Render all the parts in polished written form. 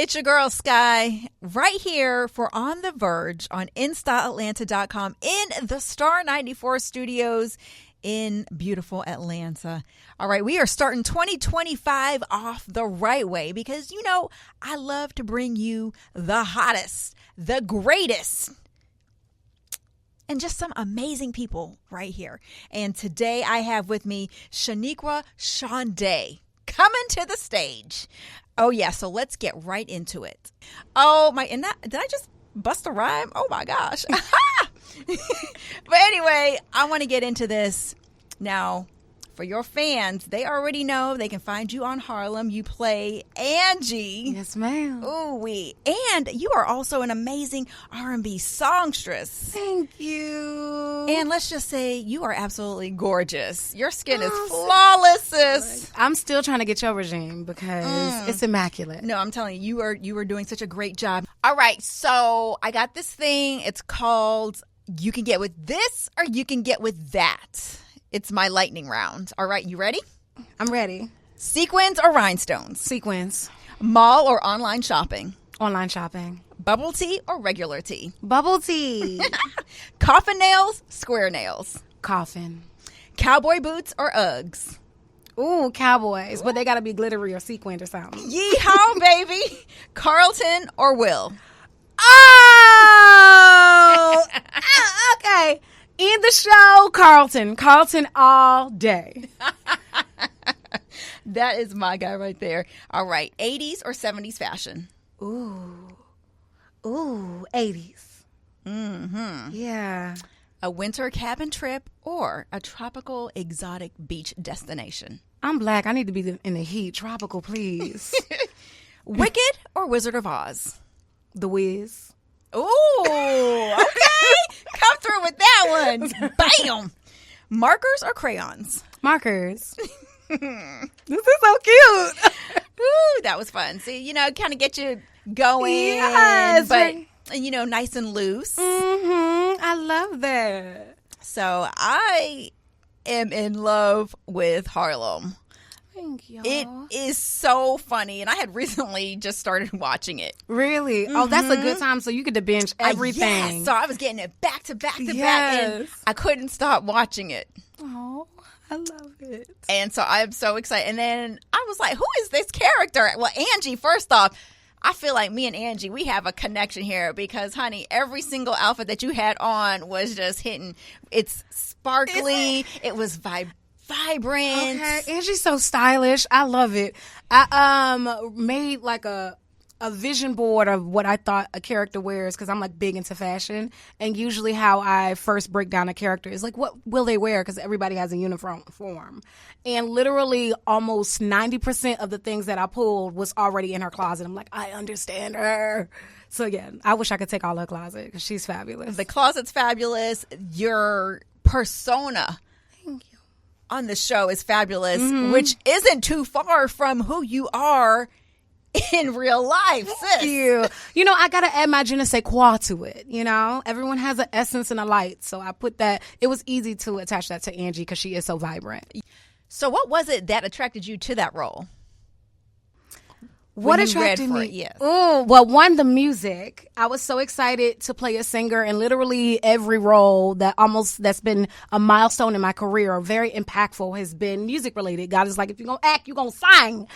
It's your girl, Sky, right here for On the Verge on InStyleAtlanta.com in the Star 94 studios in beautiful Atlanta. All right, we are starting 2025 off the right way because, you know, I love to bring you the hottest, the greatest, and just some amazing people right here. And today I have with me Shoniqua Shandai coming to the stage. Oh, yeah, so let's get right into it. Oh, my, and that, did I just bust a rhyme? Oh, my gosh. But anyway, I want to get into this. Now, for your fans, they already know they can find you on Harlem. You play Angie. Yes, ma'am. Ooh-wee. And you are also an amazing R&B songstress. Thank you. And let's just say you are absolutely gorgeous. Your skin is flawless, sis. I'm still trying to get your regime because it's immaculate. No, I'm telling you, you are doing such a great job. All right, so I got this thing. It's called You Can Get With This or You Can Get With That. It's my lightning round. All right, you ready? I'm ready. Sequins or rhinestones? Sequins. Mall or online shopping? Online shopping. Bubble tea or regular tea? Bubble tea. Coffin nails, square nails? Coffin. Cowboy boots or Uggs? Ooh, cowboys. But they got to be glittery or sequined or something. Yeehaw, baby. Carlton or Will? Oh! Okay. In the show, Carlton. Carlton all day. That is my guy right there. All right. 80s or 70s fashion? Ooh, 80s. Mm-hmm. Yeah. A winter cabin trip or a tropical exotic beach destination? I'm black. I need to be in the heat. Tropical, please. Wicked or Wizard of Oz? The Wiz. Ooh, okay. Come through with that one. Bam. Markers or crayons? Markers. This is so cute. Ooh, that was fun. See, you know, kind of get you going. Yes. But, you know, nice and loose. I love that. So I am in love with Harlem. Thank you. It is so funny. And I had recently just started watching it. Really? Oh, that's a good time. So you get to binge everything. Yes. So I was getting it back to back to back. And I couldn't stop watching it. Oh, I love it. And so I'm so excited. And then I was like, who is this character? Well, Angie, first off, I feel like me and Angie, we have a connection here because, honey, every single outfit that you had on was just hitting. It's sparkly. It was vibrant. Okay, Angie's so stylish. I love it. I made like a vision board of what I thought a character wears because I'm like big into fashion, and usually how I first break down a character is like, what will they wear? Because everybody has a uniform form, and literally almost 90% of the things that I pulled was already in her closet. I'm like, I understand her. So yeah, I wish I could take all her closet because she's fabulous. The closet's fabulous. Your persona on the show is fabulous, which isn't too far from who you are in real life, sis. You know, I gotta add my je ne sais quoi to it. You know, everyone has an essence and a light, so I put that. It was easy to attach that to Angie because she is so vibrant. So, what was it that attracted you to that role? What attracted me? Yes. Oh, well, one, the music. I was so excited to play a singer, and literally every role that's been a milestone in my career, or very impactful, has been music related. God is like, if you're gonna act, you're gonna sing.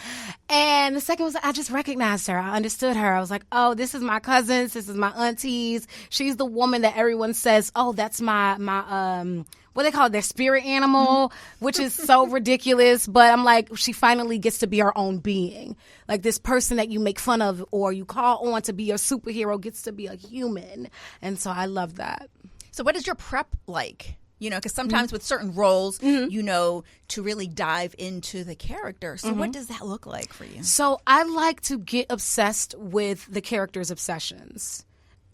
And the second was I just recognized her. I understood her. I was like, oh, this is my cousins, this is my aunties. She's the woman that everyone says, oh, that's my what they call it, their spirit animal, which is so ridiculous. But I'm like, she finally gets to be her own being. Like this person that you make fun of or you call on to be your superhero gets to be a human. And so I love that. So what is your prep like? You know, because sometimes with certain roles, you know, to really dive into the character. So what does that look like for you? So I like to get obsessed with the character's obsessions.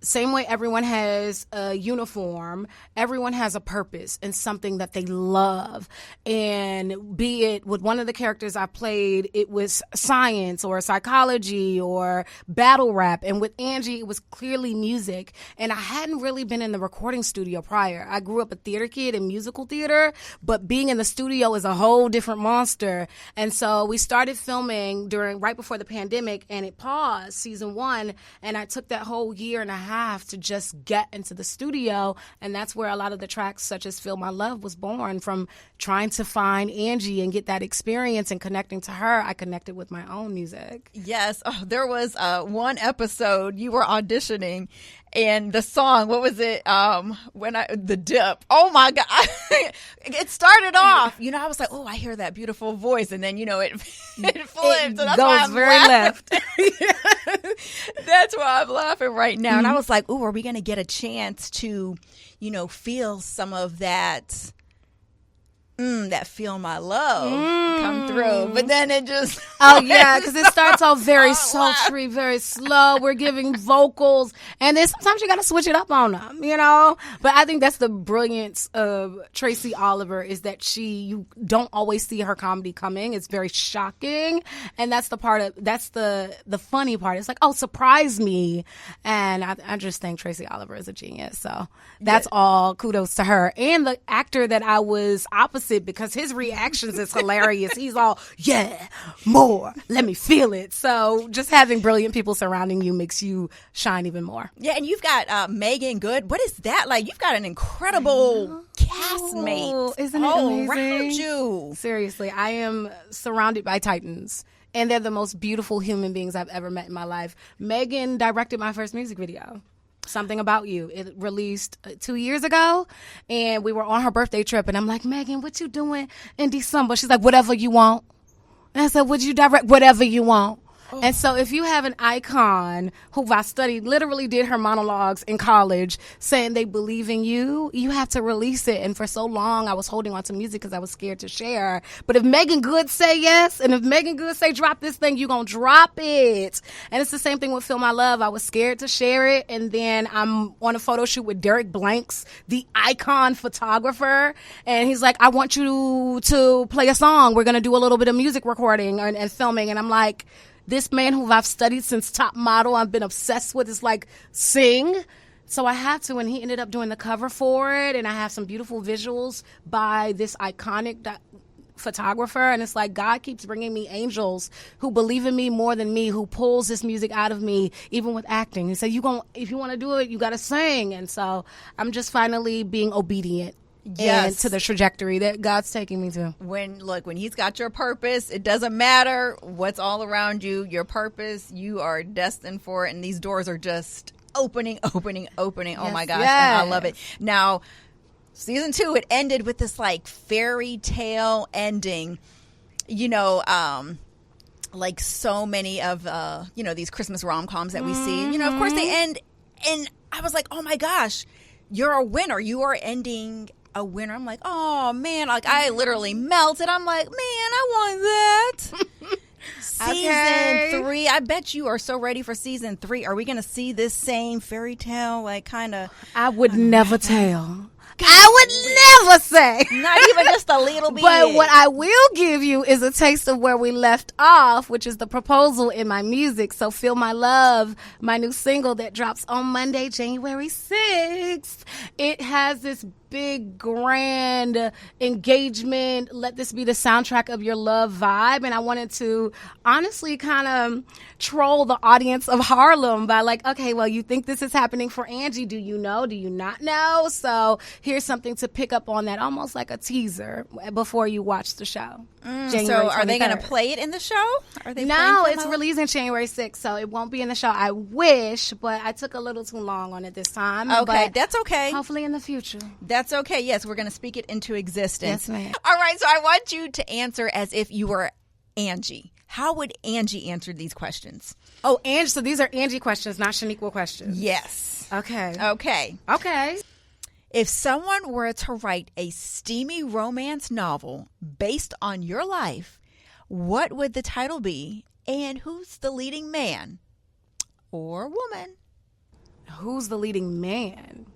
same way everyone has a uniform, everyone has a purpose and something that they love. And be it with one of the characters I played, it was science or psychology or battle rap. And with Angie, it was clearly music. And I hadn't really been in the recording studio prior. I grew up a theater kid in musical theater, but being in the studio is a whole different monster. And so we started filming right before the pandemic, and it paused season 1. And I took that whole year and a half to just get into the studio, and that's where a lot of the tracks such as Feel My Love was born, from trying to find Angie and get that experience and connecting to her. I connected with my own music. Yes. Oh, there was one episode you were auditioning, and the song, what was it? The Dip. Oh my God. It started off, I was like, oh, I hear that beautiful voice. And then, it flips. It so that's goes why I'm very laughing. left. That's why I'm laughing right now. And I was like, oh, are we going to get a chance to, feel some of that Feel My Love come through? But then it just... Oh, yeah, because it starts off very sultry, very slow. We're giving vocals, and then sometimes you got to switch it up on them, But I think that's the brilliance of Tracy Oliver, is that you don't always see her comedy coming. It's very shocking, and that's the funny part. It's like, oh, surprise me. And I just think Tracy Oliver is a genius. So that's all kudos to her. And the actor that I was opposite, because his reactions is hilarious. He's all, yeah, more, let me feel it. So just having brilliant people surrounding you makes you shine even more. Yeah, and you've got Megan Good. What is that like? You've got an incredible castmate isn't it amazing? Around you. Seriously, I am surrounded by titans, and they're the most beautiful human beings I've ever met in my life. Megan directed my first music video, Something About You. It released 2 years ago, and we were on her birthday trip, and I'm like, Megan, what you doing in December? She's like, whatever you want. And I said, would you direct? Whatever you want. And so if you have an icon who I studied, literally did her monologues in college saying they believe in you, you have to release it. And for so long, I was holding on to music because I was scared to share. But if Megan Good say yes, and if Megan Good say drop this thing, you're going to drop it. And it's the same thing with Feel My Love. I was scared to share it. And then I'm on a photo shoot with Derek Blanks, the icon photographer. And he's like, I want you to play a song. We're going to do a little bit of music recording and filming. And I'm like, this man who I've studied since Top Model, I've been obsessed with, is like, sing. So I had to, and he ended up doing the cover for it, and I have some beautiful visuals by this iconic photographer, and it's like God keeps bringing me angels who believe in me more than me, who pulls this music out of me, even with acting. He said, if you want to do it, you got to sing. And so I'm just finally being obedient. Yes. And to the trajectory that God's taking me to. When he's got your purpose, it doesn't matter what's all around you. Your purpose, you are destined for it. And these doors are just opening. Oh my gosh. Yes. And I love it. Now, season 2, it ended with this like fairy tale ending, like so many of, these Christmas rom-coms that we see, of course they end. And I was like, oh my gosh, you're a winner. You are ending a winner. I'm like, oh man, like I literally melted. I'm like, man, I want that. Season 3. I bet you are so ready for season 3. Are we going to see this same fairy tale, like kind of? I would never tell. I would never say. Not even just a little bit. But what I will give you is a taste of where we left off, which is the proposal in my music. So Feel My Love, my new single that drops on Monday, January 6th. It has this big, grand engagement, let this be the soundtrack of your love vibe. And I wanted to honestly kind of troll the audience of Harlem by like, okay, well, you think this is happening for Angie. Do you know? Do you not know? So here's something to pick up on that, almost like a teaser before you watch the show. So are they going to play it in the show? Are they? No, it's releasing January 6th, so it won't be in the show. I wish, but I took a little too long on it this time. Okay, that's okay. Hopefully in the future. That's okay. Yes, we're going to speak it into existence. Yes, ma'am. All right, so I want you to answer as if you were Angie. How would Angie answer these questions? Oh, Angie. So these are Angie questions, not Shoniqua questions. Yes. Okay. If someone were to write a steamy romance novel based on your life, what would the title be? And who's the leading man or woman? Who's the leading man?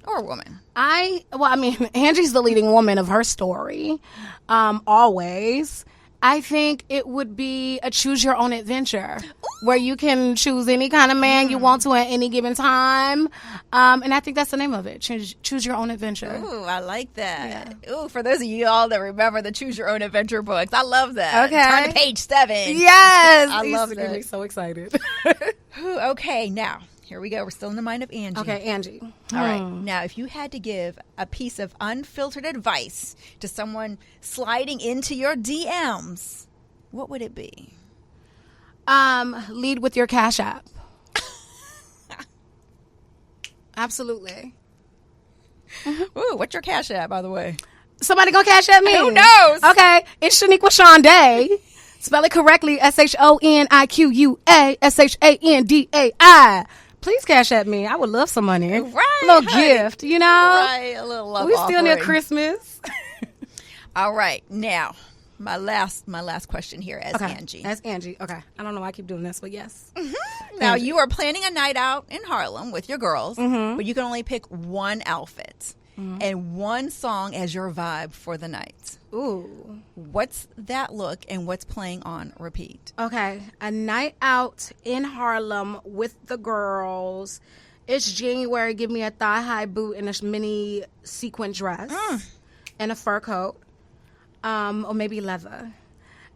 Or woman? Angie's the leading woman of her story, always. I think it would be a choose your own adventure where you can choose any kind of man you want to at any given time. And I think that's the name of it. Choose your own adventure. Ooh, I like that. Yeah. Ooh, for those of you all that remember the Choose Your Own Adventure books, I love that. Okay. Turn to page 7. Yes. I love that. Get me so excited. Ooh, okay, now, here we go. We're still in the mind of Angie. Okay, Angie. All right. Now, if you had to give a piece of unfiltered advice to someone sliding into your DMs, what would it be? Lead with your Cash App. Absolutely. Ooh, what's your Cash App, by the way? Somebody gonna Cash App me? Who knows? Okay, it's Shoniqua Shandai. Spell it correctly. SHONIQUA SHANDAI. Please Cash App me. I would love some money. Right. A little gift, you know? Right. A little love We still offering. near Christmas. All right. Now, my last question here as Okay. Angie. As Angie. Okay. I don't know why I keep doing this, but yes. Now, you are planning a night out in Harlem with your girls, but you can only pick one outfit and one song as your vibe for the night. Ooh. What's that look and what's playing on repeat? Okay. A night out in Harlem with the girls. It's January. Give me a thigh-high boot and a mini sequin dress and a fur coat, or maybe leather.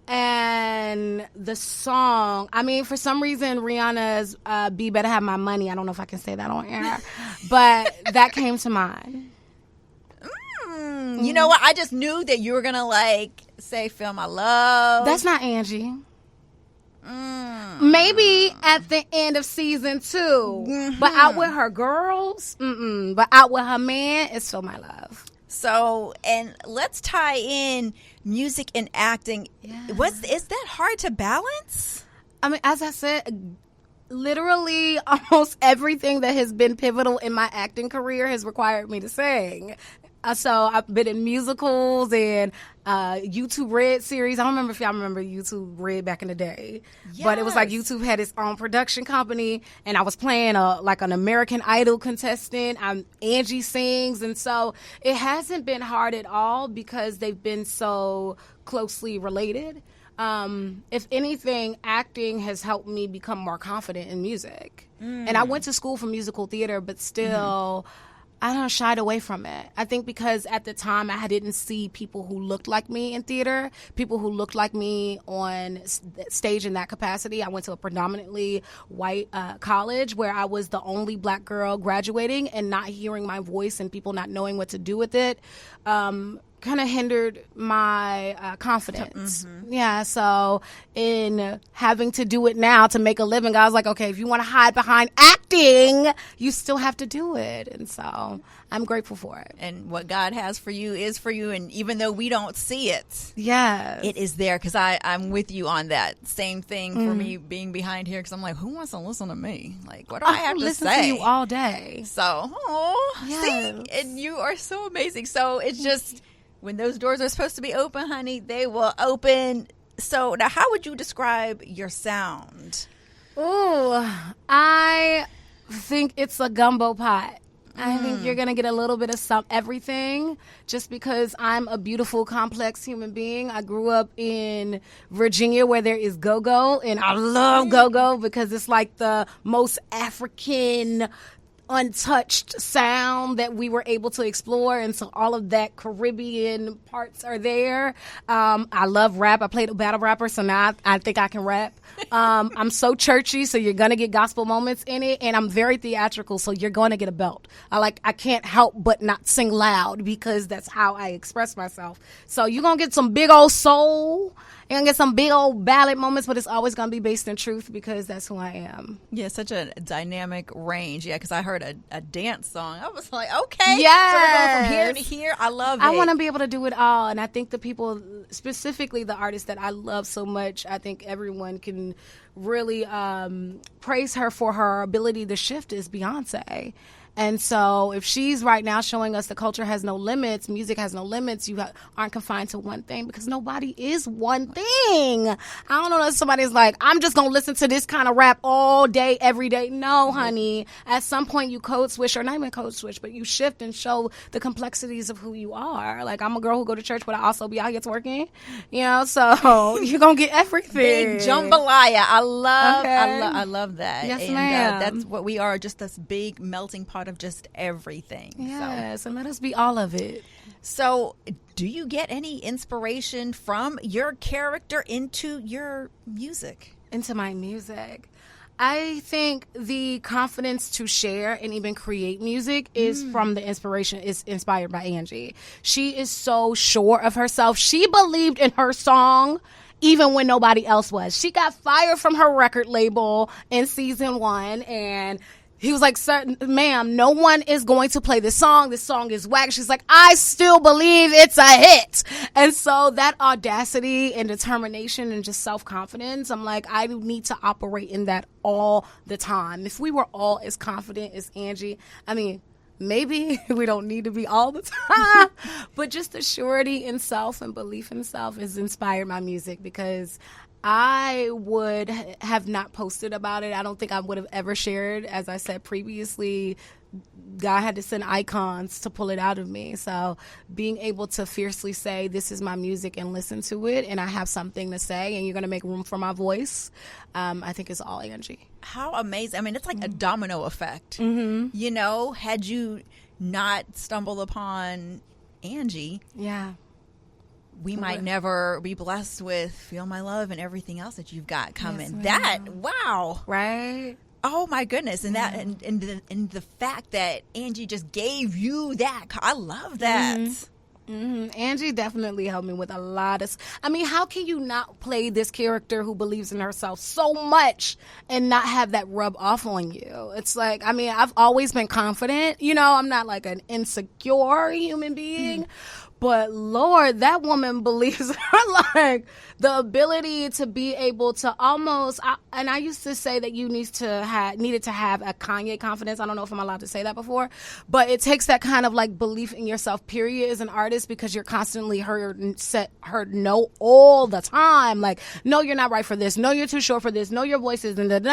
And the song, for some reason, Rihanna's "Be Better Have My Money." I don't know if I can say that on air, but that came to mind. You know what? I just knew that you were going to say Feel My Love. That's not Angie. Maybe at the end of season 2, but out with her girls, but out with her man, it's Feel My Love. So, and let's tie in music and acting. Yeah. Is that hard to balance? As I said, literally almost everything that has been pivotal in my acting career has required me to sing. So I've been in musicals and YouTube Red series. I don't remember if y'all remember YouTube Red back in the day. Yes. But it was like YouTube had its own production company, and I was playing an American Idol contestant. Angie sings, and so it hasn't been hard at all because they've been so closely related. If anything, acting has helped me become more confident in music. And I went to school for musical theater, but still... I don't shied away from it. I think because at the time I didn't see people who looked like me in theater, people who looked like me on stage in that capacity. I went to a predominantly white college where I was the only black girl graduating, and not hearing my voice and people not knowing what to do with it kind of hindered my confidence. Yeah, so in having to do it now to make a living, I was like, okay, if you want to hide behind acting, you still have to do it. And so I'm grateful for it. And what God has for you is for you. And even though we don't see it, it is there. Because I'm with you on that. Same thing for me being behind here. Because I'm like, who wants to listen to me? Like, what do I have to listen say? To you all day. So, see? And you are so amazing. So it's just... when those doors are supposed to be open, honey, they will open. So now how would you describe your sound? Ooh, I think it's a gumbo pot. I think you're going to get a little bit of everything just because I'm a beautiful, complex human being. I grew up in Virginia where there is go-go, and I love go-go because it's like the most African untouched sound that we were able to explore, and so all of that Caribbean parts are there. I love rap. I played a battle rapper, so now I think I can rap. I'm so churchy, so you're gonna get gospel moments in it, and I'm very theatrical, so you're gonna get a belt. I can't help but not sing loud because that's how I express myself. So you're gonna get some big old soul, you're gonna get some big old ballad moments, but it's always gonna be based in truth because that's who I am. Yeah, such a dynamic range. Yeah, because I heard a dance song. I was like, okay, yes. So we're going from here to here. I love it. I want to be able to do it all, and I think the people, specifically the artists that I love so much, I think everyone can really praise her for her ability to shift is Beyonce. And so if she's right now showing us the culture has no limits, music has no limits, you aren't confined to one thing, because nobody is one thing. I don't know if somebody's like, I'm just going to listen to this kind of rap all day, every day. No, honey. At some point you code switch, or not even code switch, but you shift and show the complexities of who you are. Like, I'm a girl who go to church, but I also be out here twerking, so you're going to get everything. Big jambalaya. I love that. Yes, and ma'am. That's what we are, just this big melting pot of just everything. Yes, and let us be all of it. So do you get any inspiration from your character into your music? Into my music, I think the confidence to share and even create music is from the inspiration, is inspired by Angie. She is so sure of herself. She believed in her song even when nobody else was. She got fired from her record label in season 1, and he was like, ma'am, no one is going to play this song. This song is whack. She's like, I still believe it's a hit. And so that audacity and determination and just self-confidence, I'm like, I need to operate in that all the time. If we were all as confident as Angie, I mean, maybe we don't need to be all the time, but just the surety in self and belief in self has inspired my music, because I would have not posted about it. I don't think I would have ever shared. As I said previously, God had to send icons to pull it out of me. So being able to fiercely say, this is my music, and listen to it, and I have something to say, and you're going to make room for my voice, I think is all Angie. How amazing. I mean, it's like a domino effect. Had you not stumbled upon Angie, we might never be blessed with Feel My Love and everything else that you've got coming. Yes, wow. Right? Oh my goodness. And that and the fact that Angie just gave you that. I love that. Angie definitely helped me with a lot of. I mean, how can you not play this character who believes in herself so much and not have that rub off on you? It's like, I mean, I've always been confident. I'm not like an insecure human being. But Lord, that woman believes like the ability to be able to almost, and I used to say that you needed to have a Kanye confidence. I don't know if I'm allowed to say that before, but it takes that kind of like belief in yourself, period, as an artist, because you're constantly heard no all the time. Like, no, you're not right for this. No, you're too short for this. No, your voice isn't.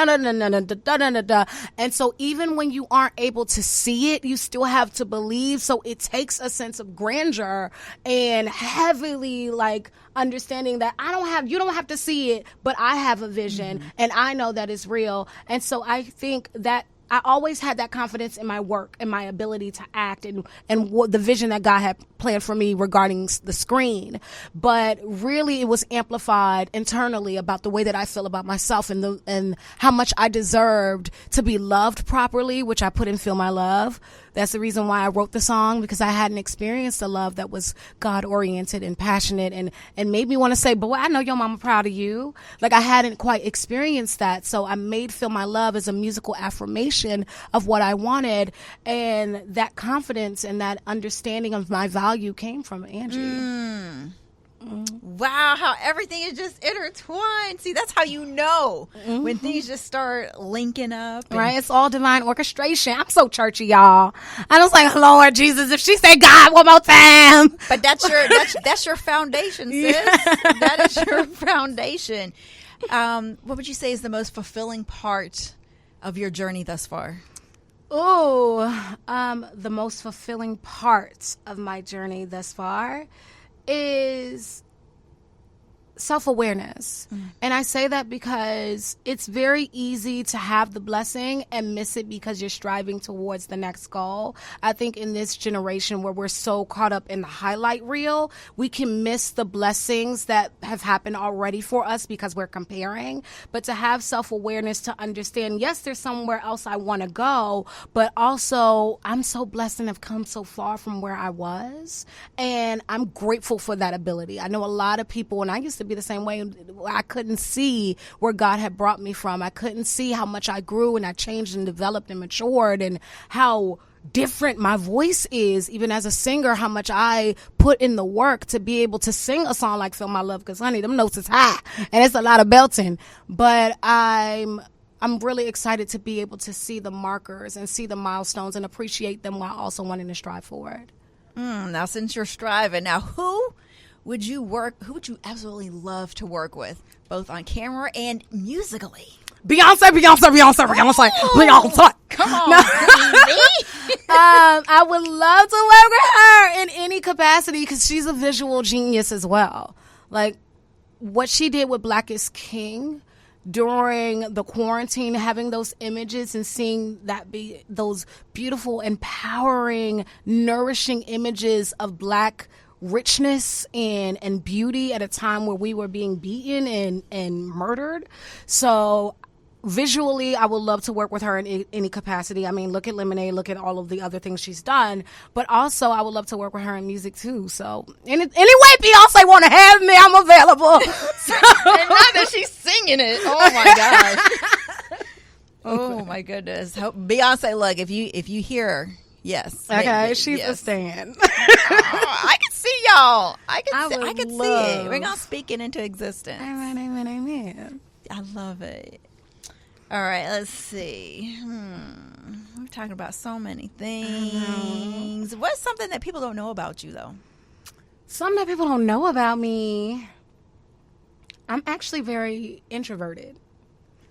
And so even when you aren't able to see it, you still have to believe. So it takes a sense of grandeur and heavily like understanding that you don't have to see it, but I have a vision and I know that it's real. And so I think that I always had that confidence in my work and my ability to act and what the vision that God had planned for me regarding the screen. But really it was amplified internally about the way that I feel about myself and how much I deserved to be loved properly, which I put in Feel My Love. That's the reason why I wrote the song, because I hadn't experienced a love that was God-oriented and passionate and made me want to say, boy, I know your mama proud of you. Like, I hadn't quite experienced that. So I made Feel My Love as a musical affirmation of what I wanted. And that confidence and that understanding of my value came from Angie. Wow, how everything is just intertwined. See, that's how you know when things just start linking up. Right? It's all divine orchestration. I'm so churchy, y'all. I was like, Lord Jesus, if she say God one more time. But that's your foundation, sis. That is your foundation. What would you say is the most fulfilling part of your journey thus far? The most fulfilling part of my journey thus far is self-awareness. And I say that because it's very easy to have the blessing and miss it because you're striving towards the next goal. I think in this generation where we're so caught up in the highlight reel, we can miss the blessings that have happened already for us because we're comparing. But to have self-awareness, to understand, yes, there's somewhere else I want to go, but also I'm so blessed and have come so far from where I was. And I'm grateful for that ability. I know a lot of people, and I used to be the same way. I couldn't see where God had brought me from. I couldn't see how much I grew and I changed and developed and matured, and how different my voice is, even as a singer, how much I put in the work to be able to sing a song like Feel My Love, because honey, them notes is high and it's a lot of belting. But I'm I'm really excited to be able to see the markers and see the milestones and appreciate them while also wanting to strive forward. Now, since you're striving, now who would you absolutely love to work with, both on camera and musically? Beyonce. Come on, I would love to work with her in any capacity because she's a visual genius as well. Like what she did with Black is King during the quarantine, having those images and seeing that be those beautiful, empowering, nourishing images of Black richness and beauty at a time where we were being beaten and murdered. So visually, I would love to work with her in any capacity. I mean, look at Lemonade, look at all of the other things she's done. But also, I would love to work with her in music, too. So, anyway, Beyonce want to have me, I'm available. And not that she's singing it. Oh, my gosh. Oh, my goodness. Beyonce, look, if you hear her, yes. Okay, she's a stan. I can see y'all. I can see it. We're going to speak it into existence. Amen. I love it. All right, let's see. We're talking about so many things. What's something that people don't know about you, though? Something that people don't know about me. I'm actually very introverted.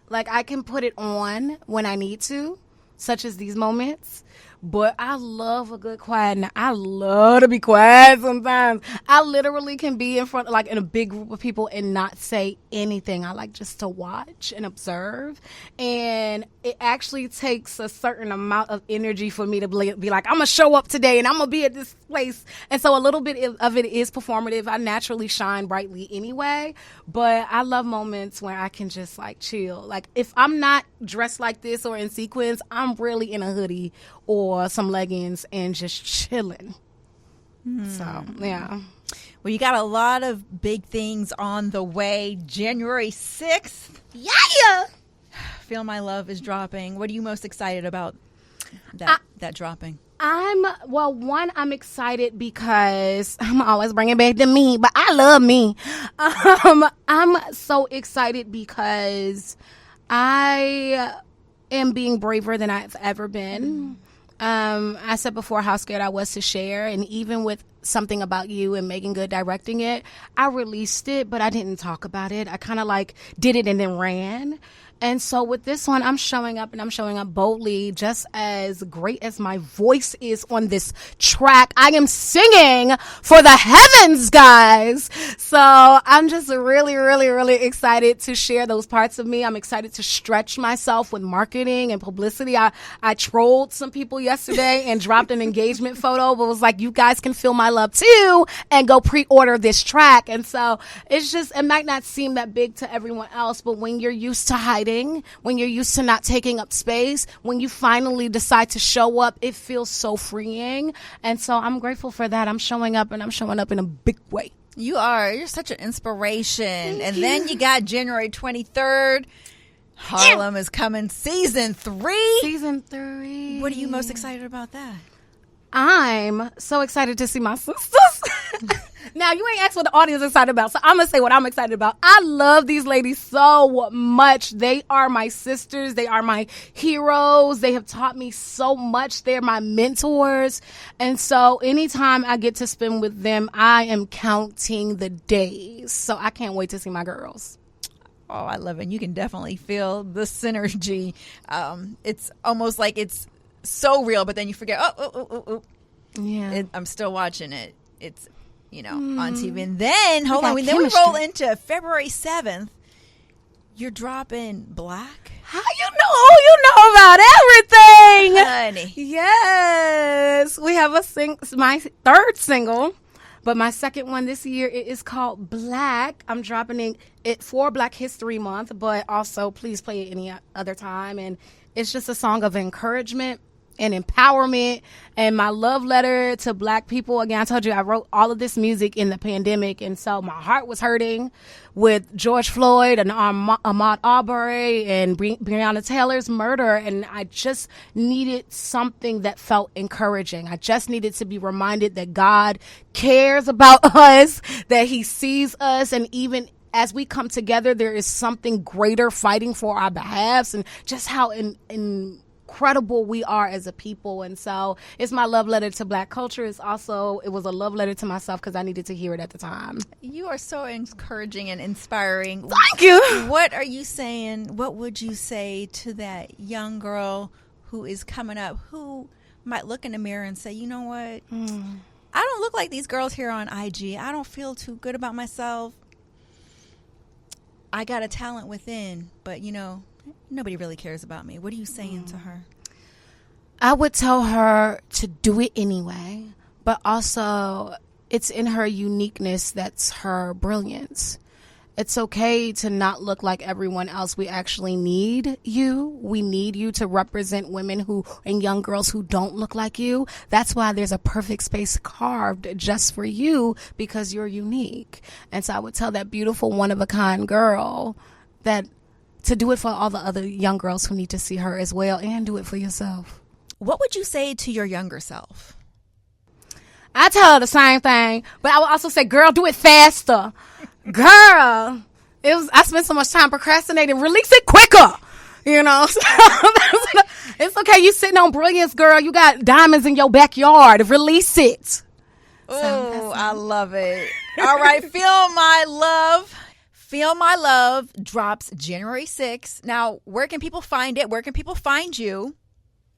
Like, I can put it on when I need to, such as these moments. But I love a good quiet. Now, I love to be quiet sometimes. I literally can be in front, like in a big group of people and not say anything. I like just to watch and observe. And it actually takes a certain amount of energy for me to be like, I'm going to show up today and I'm going to be at this place. And so a little bit of it is performative. I naturally shine brightly anyway. But I love moments where I can just like chill. Like if I'm not dressed like this or in sequins, I'm really in a hoodie or some leggings and just chilling. So, yeah. Well, you got a lot of big things on the way. January 6th. Yeah! Feel My Love is dropping. What are you most excited about that dropping? I'm excited because I'm always bringing back to me, but I love me. I'm so excited because I am being braver than I've ever been. I said before how scared I was to share, and even with Something About You and Megan Good directing it, I released it, but I didn't talk about it. I kind of like did it and then ran. And so with this one, I'm showing up and I'm showing up boldly, just as great as my voice is on this track. I am singing for the heavens, guys. So I'm just really, really, really excited to share those parts of me. I'm excited to stretch myself with marketing and publicity. I trolled some people yesterday and dropped an engagement photo, but was like, you guys can feel my love too and go pre-order this track. And so it's just, it might not seem that big to everyone else, but when you're used to hiding, when you're used to not taking up space, when you finally decide to show up, it feels so freeing. And so I'm grateful for that. I'm showing up and I'm showing up in a big way. You are. You're such an inspiration. Then you got January 23rd. Harlem is coming. Season 3. Season 3. What are you most excited about that? I'm so excited to see my sisters. Now, you ain't asked what the audience is excited about, so I'm going to say what I'm excited about. I love these ladies so much. They are my sisters. They are my heroes. They have taught me so much. They're my mentors. And so anytime I get to spend with them, I am counting the days. So I can't wait to see my girls. Oh, I love it. You can definitely feel the synergy. It's almost like it's so real, but then you forget, Yeah. I'm still watching it. It's, on TV. And then, then we roll into February 7th. You're dropping Black. How you know? You know about everything. Honey. Yes. We have my third single, but my second one this year, it is called Black. I'm dropping it for Black History Month, but also please play it any other time. And it's just a song of encouragement and empowerment and my love letter to Black people. Again, I told you I wrote all of this music in the pandemic, and so my heart was hurting with George Floyd and Ahmaud Arbery and Breonna Taylor's murder, and I just needed something that felt encouraging. I just needed to be reminded that God cares about us, that he sees us, and even as we come together, there is something greater fighting for our behalves, and just how incredible we are as a people. And so it's my love letter to Black culture. It was a love letter to myself because I needed to hear it at the time. You are so encouraging and inspiring. Thank you. What are you saying? What would you say to that young girl who is coming up, who might look in the mirror and say, you know what? I don't look like these girls here on IG. I don't feel too good about myself. I got a talent within, but nobody really cares about me. What are you saying to her? I would tell her to do it anyway, but also it's in her uniqueness that's her brilliance. It's okay to not look like everyone else. We actually need you. We need you to represent women and young girls who don't look like you. That's why there's a perfect space carved just for you, because you're unique. And so I would tell that beautiful, one-of-a-kind girl that to do it for all the other young girls who need to see her as well, and do it for yourself. What would you say to your younger self? I tell her the same thing, but I would also say, girl, do it faster. Girl, I spent so much time procrastinating. Release it quicker. It's okay. You sitting on brilliance, girl. You got diamonds in your backyard. Release it. Oh, I love it. All right. Feel My Love. Feel My Love drops January 6th. Now, where can people find it? Where can people find you?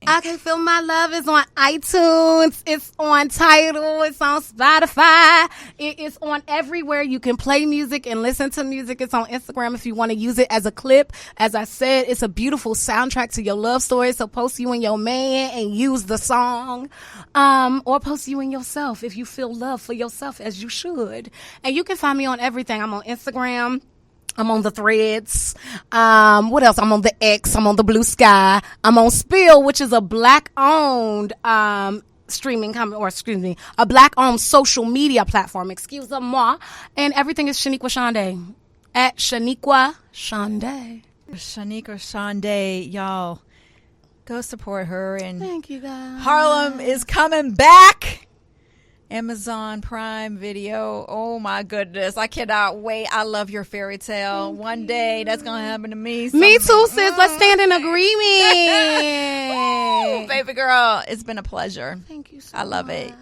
Okay, Feel My Love is on iTunes. It's on Tidal. It's on Spotify. It is on everywhere you can play music and listen to music. It's on Instagram if you want to use it as a clip. As I said, it's a beautiful soundtrack to your love story. So post you and your man and use the song. Or post you and yourself if you feel love for yourself, as you should. And you can find me on everything. I'm on Instagram. I'm on the Threads. What else? I'm on the X. I'm on the Blue Sky. I'm on Spill, which is a Black-owned a Black-owned social media platform. Excuse-moi. And everything is Shoniqua Shandai. At Shoniqua Shandai. Shoniqua Shandai, y'all. Go support her. And thank you, guys. Harlem is coming back. Amazon Prime Video. Oh my goodness. I cannot wait. I love your fairy tale. One day that's going to happen to me. Me too, sis. Let's stand in agreement. Ooh, baby girl, it's been a pleasure. Thank you so I love much. it.